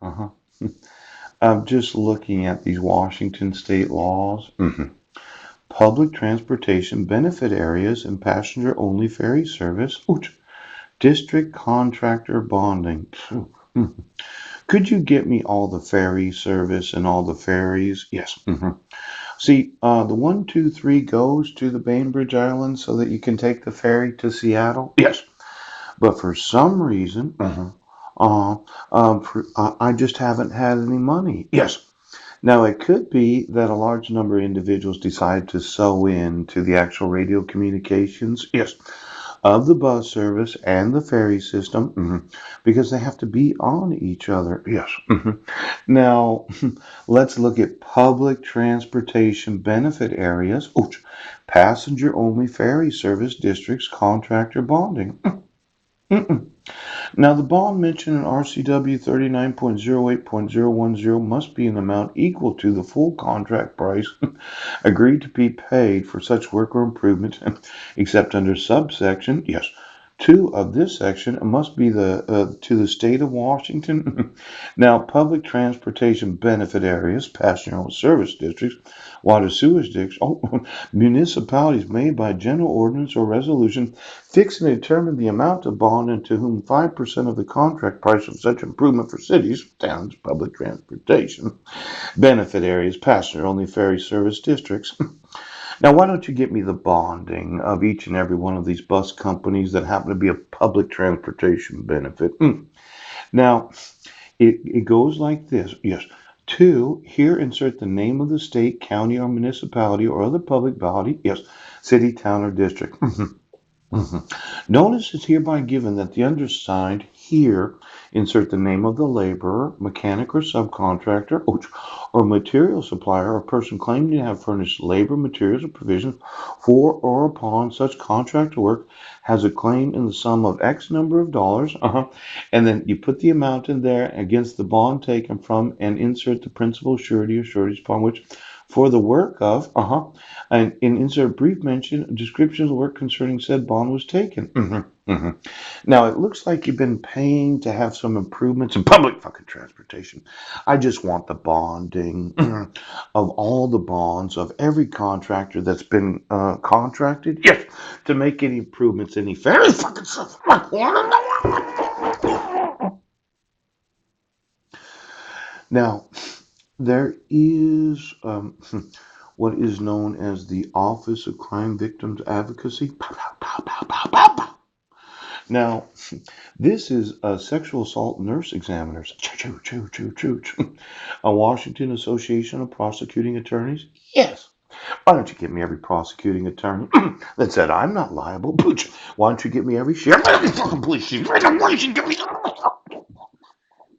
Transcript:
Uh-huh. I'm just looking at these Washington state laws. Public transportation benefit areas and passenger only ferry service. Ouch. District contractor bonding. Could you get me all the ferry service and all the ferries? Yes. See, the 123 goes to the Bainbridge Islands so that you can take the ferry to Seattle. Yes. But for some reason, uh, I just haven't had any money. Yes. Now, it could be that a large number of individuals decide to sew in to the actual radio communications, yes, of the bus service and the ferry system, because they have to be on each other, yes. Now, let's look at public transportation benefit areas, passenger only ferry service districts, contractor bonding. Now, the bond mentioned in RCW 39.08.010 must be an amount equal to the full contract price agreed to be paid for such work or improvement, except under subsection, yes, 2 of this section must be to the state of Washington. Now, public transportation benefit areas, passenger service districts, water sewage districts, municipalities may by general ordinance or resolution fix and determine the amount of bond and to whom 5% of the contract price of such improvement for cities, towns, public transportation benefit areas, passenger only ferry service districts. Now, why don't you get me the bonding of each and every one of these bus companies that happen to be a public transportation benefit? Now, it goes like this. Yes. Two, here insert the name of the state, county, or municipality or other public body. Yes. City, town, or district. Notice is hereby given that the undersigned here insert the name of the laborer, mechanic, or subcontractor, or material supplier, or person claiming to have furnished labor, materials, or provisions for or upon such contract work has a claim in the sum of X number of dollars. And then you put the amount in there against the bond taken from and insert the principal surety or sureties upon which for the work of, and insert a brief mention, a description of the work concerning said bond was taken. Now, it looks like you've been paying to have some improvements in public fucking transportation. I just want the bonding of all the bonds of every contractor that's been contracted, yes, to make any improvements, any very fucking stuff. Now, there is what is known as the Office of Crime Victims Advocacy. Pow, pow, pow, pow, pow, pow, pow. Now, this is sexual assault nurse examiners. Choo, choo, choo, choo, choo. A Washington Association of Prosecuting Attorneys. Yes. Why don't you get me every prosecuting attorney that said I'm not liable? Why don't you get me every sheriff, every fucking police chief?